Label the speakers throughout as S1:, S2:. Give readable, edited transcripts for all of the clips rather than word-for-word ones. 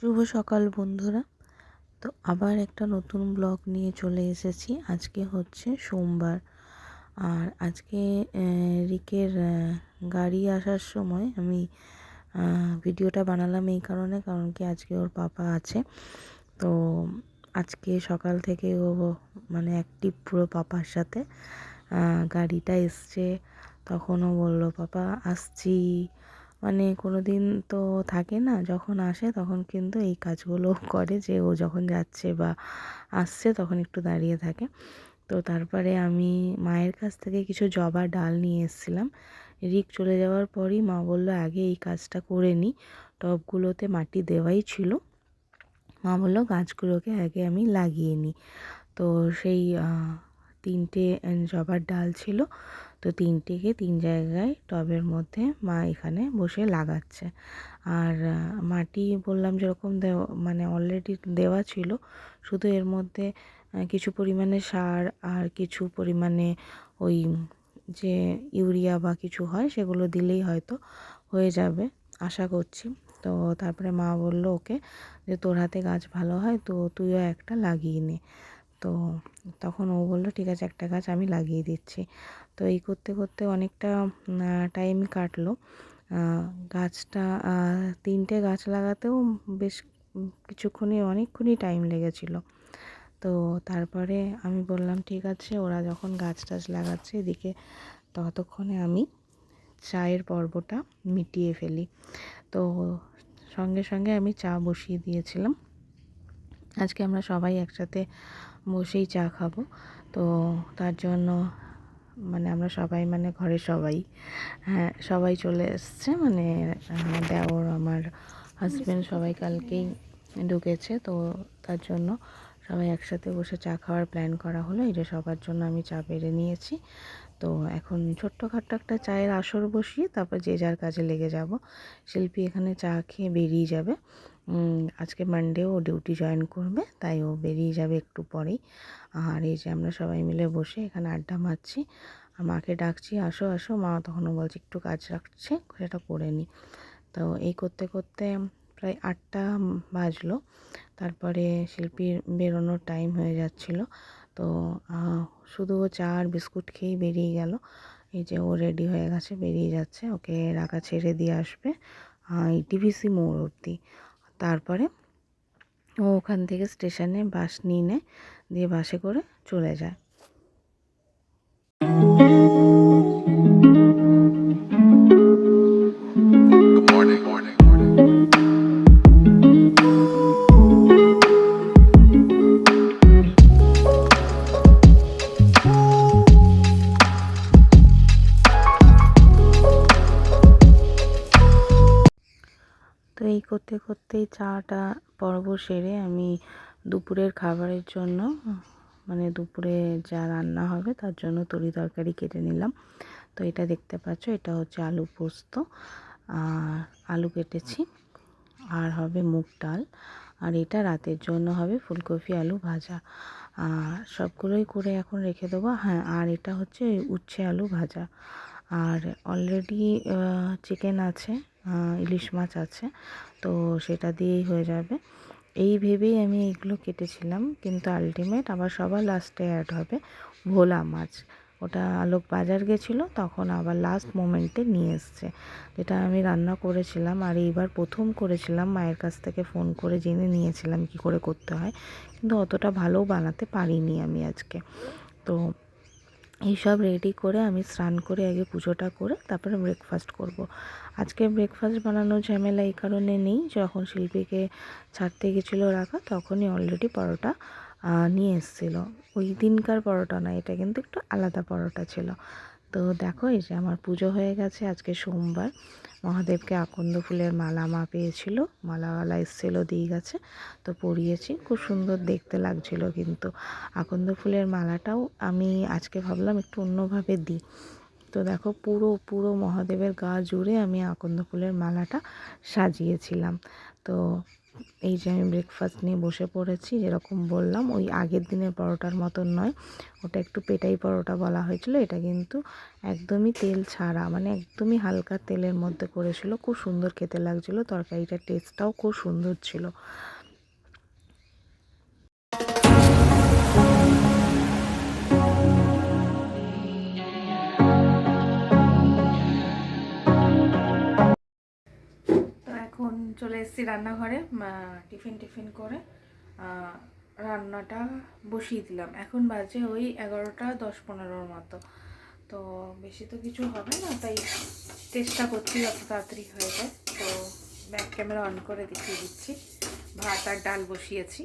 S1: শুভ সকাল বন্ধুরা। তো আবার একটা নতুন ব্লগ নিয়ে চলে এসেছি। আজকে হচ্ছে সোমবার। আর আজকে রিকের গাড়ি আসার সময় আমি ভিডিওটা বানালাম এই কারণে, কারণ কি আজকে ওর পাপা আছে। তো আজকে সকাল থেকে ও মানে অ্যাক্টিভ পুরো পাপার সাথে। গাড়িটা এসছে, তখনও বলল পাপা আসছি। মানে কোনো দিন তো থাকে না, যখন আসে তখন কিন্তু এই কাজগুলো করে, যে ও যখন যাচ্ছে বা আসছে তখন একটু দাঁড়িয়ে থাকে। তো তারপরে আমি মায়ের কাছ থেকে কিছু জবা ডাল নিয়ে এসেছিলাম। রিক চলে যাওয়ার পরই মা বলল আগে এই কাজটা করে নিই, টবগুলোতে মাটি দেওয়াই ছিল। মা বলল গাছগুলোকে আগে আমি লাগিয়ে নিই। তো সেই 3টে জবার ডাল ছিল, তো 3টেকে 3 জায়গায় টবের মধ্যে মা এখানে বসে লাগাচ্ছে। আর মাটি বললাম যেরকম মানে অলরেডি দেওয়া ছিল, শুধু এর মধ্যে কিছু পরিমাণে সার আর কিছু পরিমাণে ওই যে ইউরিয়া বা কিছু হয় সেগুলো দিলেই হয়তো হয়ে যাবে আশা করছি। তো তারপরে মা বলল ওকে যে তোর হাতে গাছ ভালো হয়, তো তুইও একটা লাগিয়ে নে। তো তখন ও বলল ঠিক আছে, একটা গাছ আমি লাগিয়ে দিচ্ছি। তো এই করতে করতে অনেকটা টাইম কাটলো। গাছটা 3টে গাছ লাগাতেও বেশ অনেকক্ষণই টাইম লেগেছিল। তো তারপরে আমি বললাম ঠিক আছে, ওরা যখন গাছ টাছ লাগাচ্ছে এদিকে ততক্ষণে আমি চায়ের পর্বটা মিটিয়ে ফেলি। তো সঙ্গে সঙ্গে আমি চা বসিয়ে দিয়েছিলাম। আজকে আমরা সবাই একসাথে বসেই চা খাবো। তো তার জন্য মানে আমরা সবাই, মানে ঘরের সবাই, হ্যাঁ সবাই চলে এসছে, মানে দেওর, আমার হাজব্যান্ড সবাই কালকেই ঢুকেছে। তো তার জন্য সবাই একসাথে বসে চা খাওয়ার প্ল্যান করা হলো। এই যে সবার জন্য আমি চা বেড়ে নিয়েছি। তো এখন ছোট্টখাট্টো একটা চায়ের আসর বসিয়ে তারপর যে যার কাজে লেগে যাব। শিল্পী এখানে চা খেয়ে বেরিয়ে যাবে। আজকে মানডে ও ডিউটি জয়েন করবে, তাই ও বেরিয়ে যাবে একটু পরেই। আর এই যে আমরা সবাই মিলে বসে এখানে আড্ডা মারছি। আর মাকে ডাকছি আসো আসো, মা তখনও বলছে একটু কাজ রাখছে, সেটা করে নিই। তো এই করতে করতে প্রায় 8টা বাজলো। তারপরে শিল্পীর বেরোনোর টাইম হয়ে যাচ্ছিল। তো শুধু ও চা আর বিস্কুট খেয়েই বেরিয়ে গেল। এই যে ও রেডি হয়ে গেছে, বেরিয়ে যাচ্ছে। ওকে রাকা ছেড়ে দিয়ে আসবে এই ডিভিসি মোড় অবধি। তারপরে ও ওখান থেকে স্টেশনে বাস নিয়ে নেয়, দিয়ে বাসে করে চলে যায়। তো এই করতে করতেই চাটা পর্ব সেরে আমি দুপুরের খাবারের জন্য, মানে দুপুরে যা রান্না হবে তার জন্য তরি তরকারি কেটে নিলাম। তো এটা দেখতে পাচ্ছ, এটা হচ্ছে আলু পোস্ত, আর আলু কেটেছি, আর হবে মুগ ডাল, আর এটা রাতের জন্য হবে ফুলকপি আলু ভাজা। সবগুলোই করে এখন রেখে দেবো। হ্যাঁ, আর এটা হচ্ছে উচ্ছে আলু ভাজা। আর অলরেডি চিকেন আছে, ইলিশ মাছ আছে, তো সেটা দিয়েই হয়ে যাবে। এই ভেবেই আমি এগুলো কেটেছিলাম, কিন্তু আলটিমেট আবার সবার লাস্টে অ্যাড হবে ভোলা মাছ। ওটা আলোক বাজার গেছিলো, তখন আবার লাস্ট মোমেন্টে নিয়ে এসছে, যেটা আমি রান্না করেছিলাম। আর এইবার প্রথম করেছিলাম, মায়ের কাছ থেকে ফোন করে জেনে নিয়েছিলাম কি করে করতে হয়, কিন্তু অতটা ভালো বানাতে পারিনি আমি আজকে। তো এইসব রেডি করে আমি স্নান করে আগে পুজোটা করে তারপরে ব্রেকফাস্ট করব। আজকে ব্রেকফাস্ট বানানোর ঝামেলা এই কারণে নেই, যখন শিল্পীকে ছাড়তে গেছিলো রাখা তখনই অলরেডি পরোটা নিয়ে এসেছিলো। ওই দিনকার পরোটা না, এটা কিন্তু একটু আলাদা পরোটা ছিল। তো দেখো, এই যে আমার পুজো হয়ে গেছে। আজকে সোমবার। মহাদেবকে আকন্দ ফুলের মালা মা পেয়েছিল, মালাওয়ালা এসেছিলো, দিয়ে গেছে, তো পরিয়েছি। খুব সুন্দর দেখতে লাগছিল, কিন্তু আকন্দ ফুলের মালাটাও আমি আজকে ভাবলাম একটু অন্যভাবে দিই। তো দেখো, পুরো পুরো মহাদেবের গা জুড়ে আমি আকন্দ ফুলের মালাটা সাজিয়েছিলাম। তো এই যে আমি ব্রেকফাস্ট নিয়ে বসে পড়েছি। যেরকম বললাম ওই আগের দিনের পরোটার মতন নয়, ওটা একটু পেটাই পরোটা বলা হয়েছিল। এটা কিন্তু একদমই তেল ছাড়া, মানে একদমই হালকা তেলের মধ্যে করেছিল। খুব সুন্দর খেতে লাগছিলো, তরকারিটার টেস্টটাও খুব সুন্দর ছিল। এখন চলে এসেছি রান্নাঘরে, টিফিন করে রান্নাটা বসিয়ে দিলাম। এখন বাজে ওই 11টা 10-15 মতো। তো বেশি তো কিছু হবে না, তাই চেষ্টা করছি যত তাড়াতাড়ি হয়ে যায়। তো ব্যাক ক্যামেরা অন করে দেখিয়ে দিচ্ছি। ভাত আর ডাল বসিয়েছি।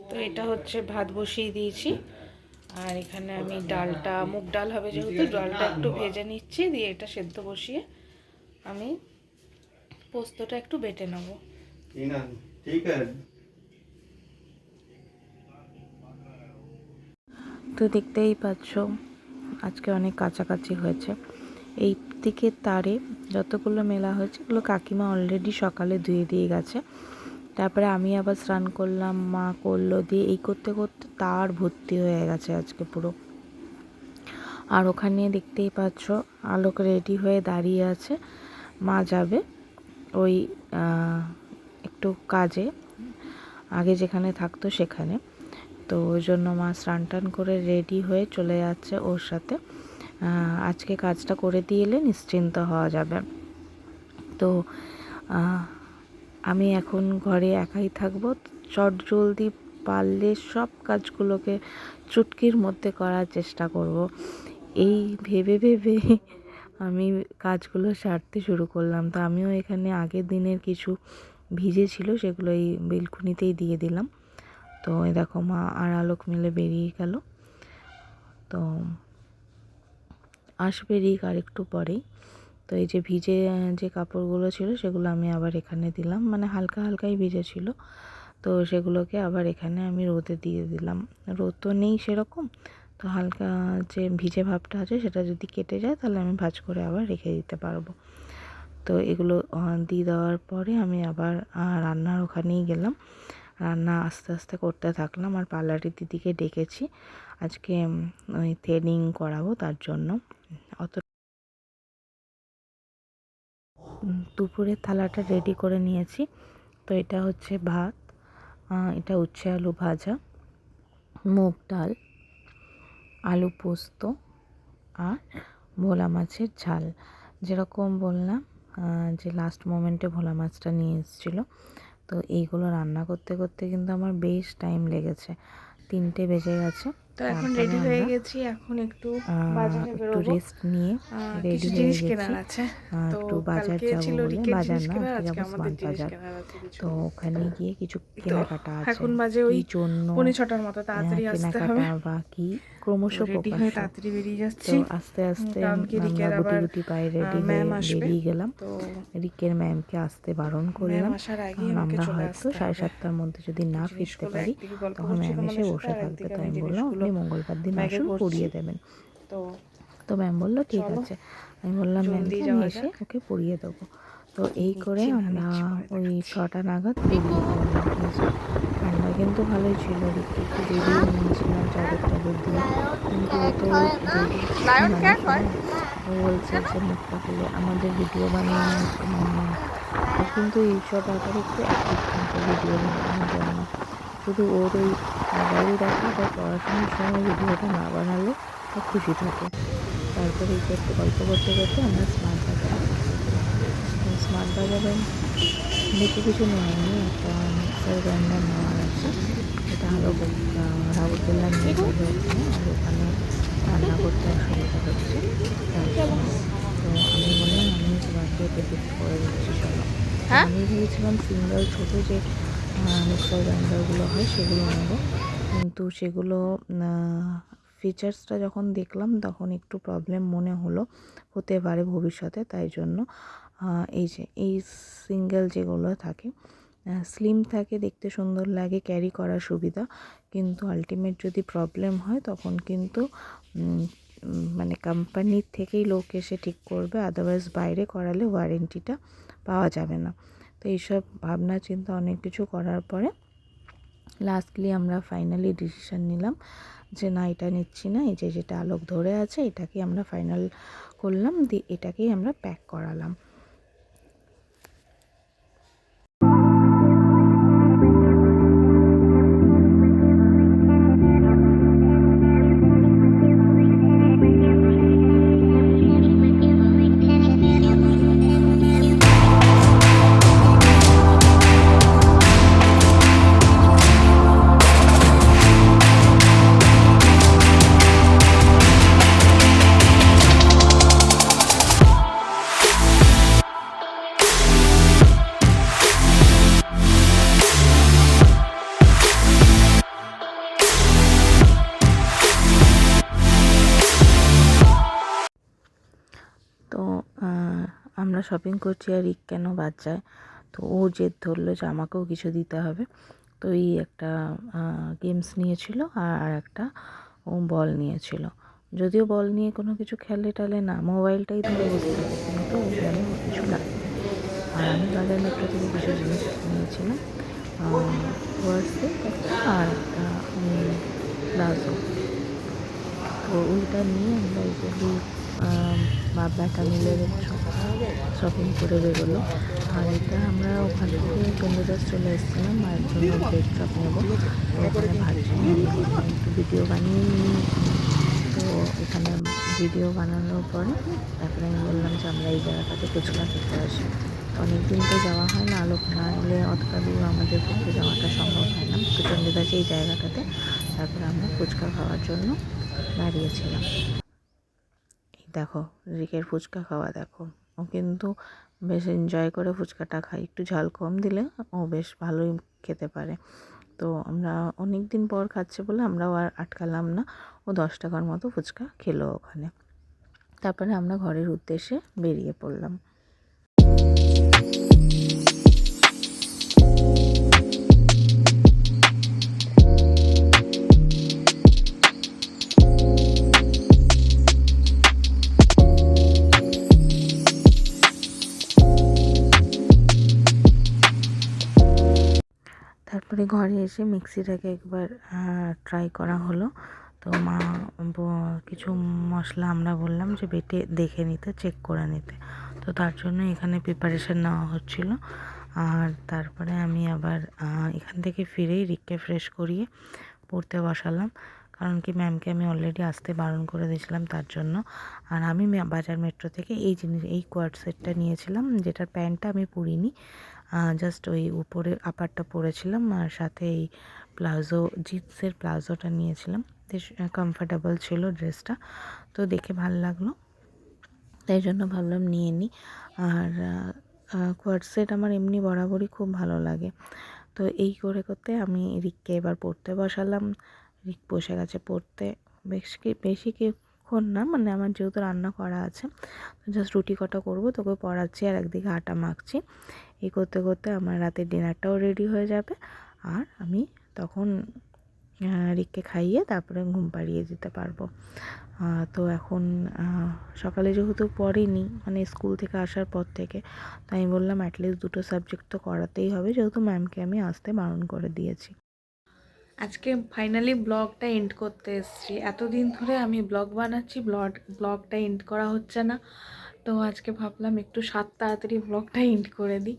S1: তো এটা হচ্ছে ভাত বসিয়ে দিয়েছি, আর এখানে আমি ডালটা, মুগ ডাল হবে যেহেতু, ডালটা একটু ভেজে নিচ্ছি। দিয়ে এটা সেদ্ধ বসিয়ে আমি পোস্তটা একটু বেটে নেব। ঠিক আছে। তো দেখতেই পাচ্ছ আজকে অনেক কাছাকাছি হয়েছে। এই দিকে তারে যতগুলো মেলা হয়েছে ওগুলো কাকিমা অলরেডি সকালে ধুয়ে দিয়ে গেছে। তারপরে আমি আবার স্নান করলাম, মা করলো, দিয়ে এই করতে করতে তার ভর্তি হয়ে গেছে আজকে পুরো। আর ওখানে দেখতেই পাচ্ছ আলোক রেডি হয়ে দাঁড়িয়ে আছে। মা যাবে ওই একটু কাজে, আগে যেখানে থাকতো সেখানে। তো ওই জন্য মা স্নান টান করে রেডি হয়ে চলে যাচ্ছে ওর সাথে। আজকে কাজটা করে দিয়ে এলে নিশ্চিন্ত হওয়া যাবে। তো আমি এখন ঘরে একাই থাকবো। চট জলদি পারলে সব কাজগুলোকে চুটকির মধ্যে করার চেষ্টা করব। এই ভেবে ভেবে আমি কাজগুলো সারতে শুরু করলাম। তো আমিও এখানে আগের দিনের কিছু ভিজে ছিল, সেগুলো এই বেলকুনিতেই দিয়ে দিলাম। তো এই দেখো মা আর আলোক মিলে বেরিয়ে গেল। তো আসবে রিক আর একটু পরেই। তো এই যে ভিজে যে কাপড়গুলো ছিল সেগুলো আমি আবার এখানে দিলাম, মানে হালকা হালকাই ভিজে ছিল। তো সেগুলোকে আবার এখানে আমি রোদে দিয়ে দিলাম। রোদ তো নেই সেরকম, তো হালকা যে ভিজে ভাবটা আছে সেটা যদি কেটে যায় তাহলে আমি ভাঁজ করে আবার রেখে দিতে পারবো। তো এগুলো দিয়ে দেওয়ার পরে আমি আবার রান্নার ওখানেই গেলাম। রান্না আস্তে আস্তে করতে থাকলাম। আর পার্লারের দিদিকে ডেকেছি আজকে ওই থ্রেডিং করাবো, তার জন্য। অত দুপুরের থালাটা রেডি করে নিয়েছি। তো এটা হচ্ছে ভাত, এটা উচ্ছে আলু ভাজা, মুগ ডাল, আলু পোস্ত আর ভোলা মাছের ঝাল। যেরকম বললাম যে লাস্ট মোমেন্টে ভোলা মাছটা নিয়ে এসেছিলো। তো এইগুলো রান্না করতে করতে কিন্তু আমার বেশ টাইম লেগেছে, 3টে বেজে গেছে। তো এখন রেডি হয়ে গেছি, এখন একটু বাজারে বেরোবো, একটু রেস্ট নিয়ে রেডি হয়ে গেছি। একটু বাজার যাবো বলে, বাজার না আজকে যাবো স্মার্ট বাজার। তো ওখানে গিয়ে কিছু কেনাকাটা আছে, এখন বাজে ওই জন্য 6:45 মতো, তাড়াতাড়ি কেনাকাটা বা কি ক্রমশ প্রকাশ্য। তাড়াতাড়ি বেরিয়ে যাচ্ছি। তো আস্তে আস্তে আমরা গুটি গুটি পায়ে রেডি হয়ে বেরিয়ে গেলাম। রিকের ম্যামকে আসতে বারণ করলাম, কারণ আমরা হয়তো 7:30টার মধ্যে যদি না ফিরতে পারি তখন ম্যাম এসে বসে থাকবে। তো আমি বললাম আপনি মঙ্গলবার দিন আসুন, পড়িয়ে দেবেন। তো ম্যাম বললো ঠিক আছে। আমি বললাম ম্যামকে আমি এসে ওকে পড়িয়ে দেবো। তো এই করে আমরা ওই 6টা নাগাদ বেরিয়ে পড়লাম। ঠান্ডা কিন্তু ভালোই ছিল, রিককে একটু দেরিও নিয়েছিলাম চাদর টাদর দিয়ে, কিন্তু ও তো দেরি ও বলছে যে মুখটা খুলে আমাদের ভিডিও বানিয়ে নিয়ে একটু মাম্মা। ও কিন্তু এইসব ব্যাপারে একটু অ্যাক্টিভ থাকে ভিডিও বানানোর জন্য। শুধু ওর ওই মোবাইল দেখা বা পড়াশোনার সময় ভিডিওটা না বানালে ও খুশি থাকে। তারপরে এই করতে গল্প করতে করতে আমরা স্মার্ট বাজারে স্মার্ট বাজারে বেশি কিছু নেয়নি, একটা মিক্সার গ্রাইন্ডার নেওয়ার আছে। এটা রাউরকেল্লার নিয়ে যাবে ওখানে, আর ওখানে রান্না করতে অসুবিধা হচ্ছে তার জন্য। তো আমি বললাম আমি তোমাকে এটা গিফট করে দিচ্ছি, চলো। আমি ভেবেছিলাম সিঙ্গেল ছোটো যে মিক্সার গ্রাইন্ডারগুলো হয় সেগুলো নেব, কিন্তু সেগুলো ফিচার্সটা যখন দেখলাম তখন একটু প্রবলেম মনে হতে পারে ভবিষ্যতে। তাই জন্য এই সিঙ্গেল যেগুলো থাকে স্লিম থাকে, দেখতে সুন্দর লাগে, ক্যারি করার সুবিধা, কিন্তু আলটিমেট যদি প্রবলেম হয় তখন কিন্তু মানে কোম্পানির থেকেই লোক এসে ঠিক করবে, আদারওয়াইজ বাইরে করালে ওয়ারেন্টিটা পাওয়া যাবে না। তো এইসব ভাবনা চিন্তা অনেক কিছু করার পরে লাস্টলি আমরা ফাইনালি ডিসিশন নিলাম যে না, এটা নিচ্ছি না, এই যে যেটা আলোক ধরে আছে এটাকেই আমরা ফাইনাল করলাম, দিয়ে এটাকেই আমরা প্যাক করালাম। তো আমরা শপিং করছি আর রিক কেন বাদ যায়, তো ও জেদ ধরলো যে আমাকেও কিছু দিতে হবে। তো এই একটা গেমস নিয়েছিল আর একটা ও বল নিয়েছিল। যদিও বল নিয়ে কোনো কিছু খেলে টেলে না, মোবাইলটাই ধরে বসে থাকে, কিন্তু ও যেন কিছু লাগে। আর আমি বাজার মেট্রো থেকে কিছু জিনিস নিয়েছিলাম, ওয়ার্সে একটা আর একটা প্লাজো। তো ওইটা নিয়ে আমরা ইজিলি বাবাটা মিলে শপিং করে বেরোলো। আর এটা আমরা ওখান থেকে চন্দ্রদাস চলে এসেছিলাম মায়ের জন্য ব্রেড চপ নেবো। তো ওখানে ভাবছিলাম একটু ভিডিও বানিয়ে নিই। তো এখানে ভিডিও বানানোর পরে তারপরে আমি বললাম যে আমরা এই জায়গাটাতে ফুচকা খেতে আসি। অনেক দিন তো যাওয়া হয় না, আলোক না এলে অতটা দূর আমাদের ঘুরতে যাওয়াটা সম্ভব হয় না। তো চন্দ্রদাস এই জায়গাটাতে তারপরে আমরা ফুচকা খাওয়ার জন্য দাঁড়িয়েছিলাম। দেখো রিকের ফুচকা খাওয়া দেখো, ও কিন্তু বেশ এনজয় করে ফুচকাটা খায়, একটু ঝাল কম দিলে ও বেশ ভালোই খেতে পারে। তো আমরা অনেক দিন পর খাচ্ছে বলে আমরাও আর আটকালাম না, ও 10 টাকার মতো ফুচকা খেলো ওখানে। তারপরে আমরা ঘরের উদ্দেশ্যে বেরিয়ে পড়লাম। তারপরে ঘরে এসে মিক্সিটাকে একবার ট্রাই করা হলো। তো মা কিছু মশলা আমরা বললাম যে বেটে দেখে নিতে, চেক করে নিতে। তো তার জন্য এখানে প্রিপারেশান নেওয়া হচ্ছিলো। আর তারপরে আমি আবার এখান থেকে ফিরেই রিককে ফ্রেশ করিয়ে পড়তে বসালাম, কারণ কি ম্যামকে আমি অলরেডি আসতে বারণ করে দিয়েছিলাম তার জন্য। আর আমি বাজার মেট্রো থেকে এই কোয়ার্ড সেটটা নিয়েছিলাম, যেটার প্যান্টটা আমি পরিনি, জাস্ট ওই উপরে আপারটা পরেছিলাম, আর সাথে এই প্লাজো জিন্সের প্লাজোটা নিয়েছিলাম। বেশ কমফর্টেবল ছিল ড্রেসটা, তো দেখে ভালো লাগলো, তাই জন্য ভাবলাম নিয়ে নিই। আর কোয়ার্ড সেট আমার এমনি বরাবরই খুব ভালো লাগে। তো এই করে করতে আমি রিককে এবার পড়তে বসালাম। রিক বসে গেছে পড়তে, বেশি কিছুক্ষণ না, মানে আমার যেহেতু রান্না করা আছে, তো জাস্ট রুটি কটা করবো, তোকে পড়াচ্ছি আর একদিকে আটা মাখছি। এই করতে করতে আমার রাতের ডিনারটাও রেডি হয়ে যাবে, আর আমি তখন রিককে খাইয়ে তারপরে ঘুম পাড়িয়ে দিতে পারবো। তো এখন সকালে যেহেতু পড়িনি, মানে স্কুল থেকে আসার পর থেকে, তো আমি বললাম অ্যাটলিস্ট 2টো সাবজেক্ট তো করাতেই হবে, যেহেতু ম্যামকে আমি আসতে বারণ করে দিয়েছি। আজকে ফাইনালি ব্লগটা এন্ড করতে এসেছি। এতদিন ধরে আমি ব্লগ বানাচ্ছি, ব্লগটা এন্ড করা হচ্ছে না। তো আজকে ভাবলাম একটু তাড়াতাড়ি ব্লগটা এন্ড করে দিই।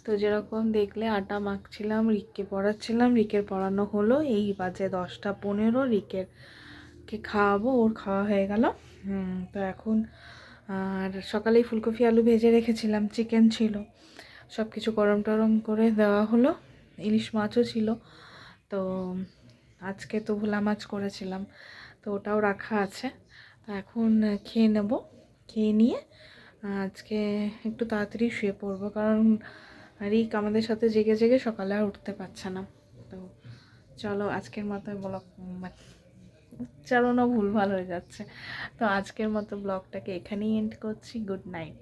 S1: তো যেরকম দেখলে আটা মাখছিলাম, রিককে পড়াচ্ছিলাম, রিকের পড়ানো হলো, এই বাজে 10টা 15, রিকেরকে খাওয়াবো, ওর খাওয়া হয়ে গেল। তো এখন আর সকালেই ফুলকপি আলু ভেজে রেখেছিলাম, চিকেন ছিল, সব কিছু গরম টরম করে দেওয়া হলো, ইলিশ মাছও ছিল। তো আজকে তো ভোলা মাছ করেছিলাম, তো ওটাও রাখা আছে। তো এখন খেয়ে নেব, খেয়ে নিয়ে আজকে একটু তাড়াতাড়ি শুয়ে পড়বো, কারণ রিক আমাদের সাথে জেগে জেগে সকালে আর উঠতে পারছে না। তো চলো আজকের মতো চালানো ভুলভাল হয়ে যাচ্ছে। তো আজকের মতো ব্লগটাকে এখানেই এন্ড করছি। Good night.